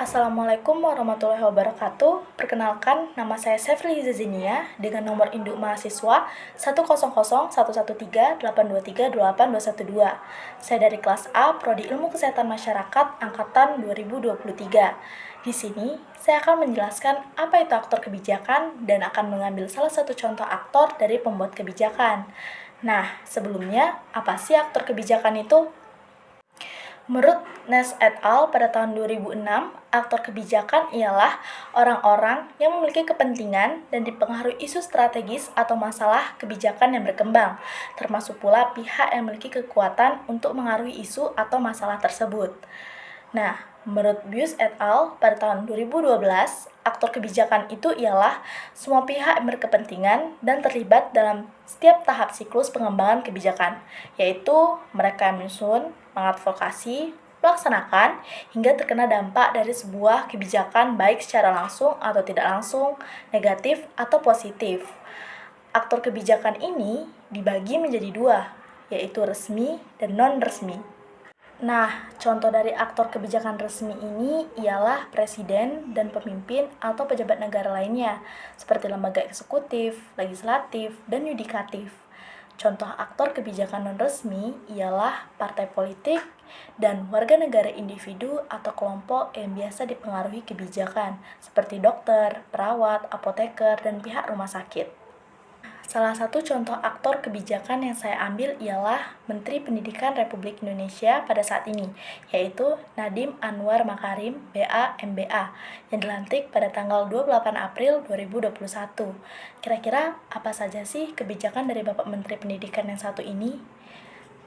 Assalamualaikum warahmatullahi wabarakatuh. Perkenalkan, nama saya Sefli Zazinia dengan nomor induk mahasiswa 1001113823822. Saya dari kelas A, Prodi Ilmu Kesehatan Masyarakat angkatan 2023. Di sini, saya akan menjelaskan apa itu aktor kebijakan dan akan mengambil salah satu contoh aktor dari pembuat kebijakan. Nah, sebelumnya, apa sih aktor kebijakan itu? Menurut Ness et al. Pada tahun 2006, aktor kebijakan ialah orang-orang yang memiliki kepentingan dan dipengaruhi isu strategis atau masalah kebijakan yang berkembang, termasuk pula pihak yang memiliki kekuatan untuk mengaruhi isu atau masalah tersebut. Nah, menurut Bius et al. Pada tahun 2012, aktor kebijakan itu ialah semua pihak yang berkepentingan dan terlibat dalam setiap tahap siklus pengembangan kebijakan, yaitu mereka yang menyusun, mengadvokasi, melaksanakan, hingga terkena dampak dari sebuah kebijakan baik secara langsung atau tidak langsung, negatif atau positif. Aktor kebijakan ini dibagi menjadi dua, yaitu resmi dan non-resmi. Nah, contoh dari aktor kebijakan resmi ini ialah presiden dan pemimpin atau pejabat negara lainnya, seperti lembaga eksekutif, legislatif, dan yudikatif. Contoh aktor kebijakan non-resmi ialah partai politik dan warga negara individu atau kelompok yang biasa dipengaruhi kebijakan, seperti dokter, perawat, apoteker, dan pihak rumah sakit. Salah satu contoh aktor kebijakan yang saya ambil ialah Menteri Pendidikan Republik Indonesia pada saat ini, yaitu Nadiem Anwar Makarim, BA, MBA, yang dilantik pada tanggal 28 April 2021. Kira-kira apa saja sih kebijakan dari Bapak Menteri Pendidikan yang satu ini?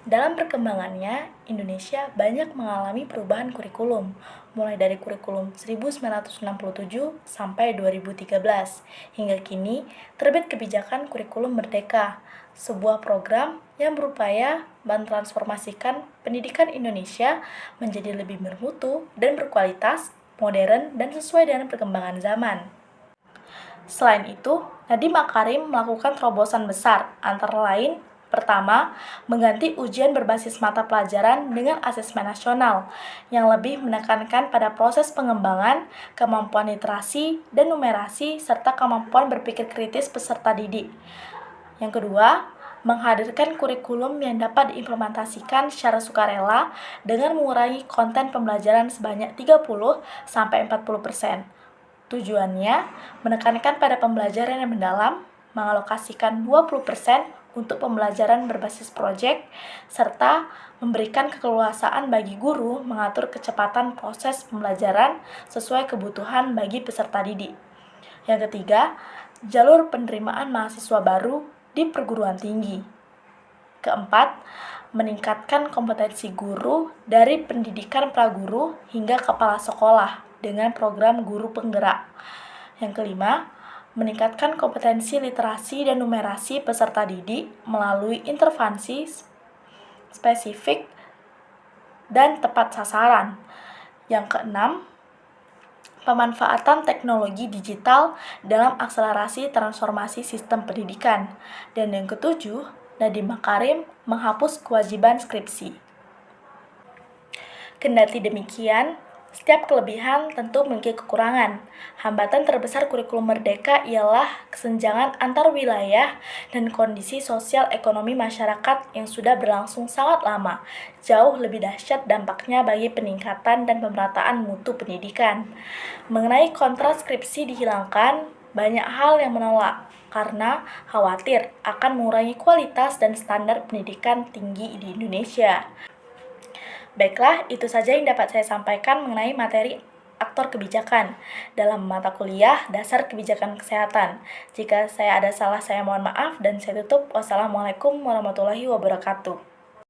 Dalam perkembangannya, Indonesia banyak mengalami perubahan kurikulum, mulai dari kurikulum 1967 sampai 2013. Hingga kini, terbit kebijakan kurikulum merdeka, sebuah program yang berupaya mentransformasikan pendidikan Indonesia menjadi lebih bermutu dan berkualitas, modern, dan sesuai dengan perkembangan zaman. Selain itu, Nadiem Makarim melakukan terobosan besar, antara lain pertama, mengganti ujian berbasis mata pelajaran dengan asesmen nasional yang lebih menekankan pada proses pengembangan, kemampuan literasi dan numerasi, serta kemampuan berpikir kritis peserta didik. Yang kedua, menghadirkan kurikulum yang dapat diimplementasikan secara sukarela dengan mengurangi konten pembelajaran sebanyak 30-40%. Tujuannya, menekankan pada pembelajaran yang mendalam, mengalokasikan 20% untuk pembelajaran berbasis proyek, serta memberikan keleluasaan bagi guru mengatur kecepatan proses pembelajaran sesuai kebutuhan bagi peserta didik. Yang ketiga, jalur penerimaan mahasiswa baru di perguruan tinggi. Keempat, meningkatkan kompetensi guru dari pendidikan praguru hingga kepala sekolah dengan program guru penggerak. Yang kelima, meningkatkan kompetensi literasi dan numerasi peserta didik melalui intervensi spesifik dan tepat sasaran. Yang keenam, pemanfaatan teknologi digital dalam akselerasi transformasi sistem pendidikan. Dan yang ketujuh, Nadiem Makarim menghapus kewajiban skripsi. Kendati demikian, setiap kelebihan tentu memiliki kekurangan. Hambatan terbesar kurikulum merdeka ialah kesenjangan antar wilayah dan kondisi sosial ekonomi masyarakat yang sudah berlangsung sangat lama. Jauh lebih dahsyat dampaknya bagi peningkatan dan pemerataan mutu pendidikan. Mengenai kontrak skripsi dihilangkan, banyak hal yang menolak karena khawatir akan mengurangi kualitas dan standar pendidikan tinggi di Indonesia. Baiklah, itu saja yang dapat saya sampaikan mengenai materi aktor kebijakan dalam mata kuliah Dasar Kebijakan Kesehatan. Jika saya ada salah, saya mohon maaf dan saya tutup. Wassalamualaikum warahmatullahi wabarakatuh.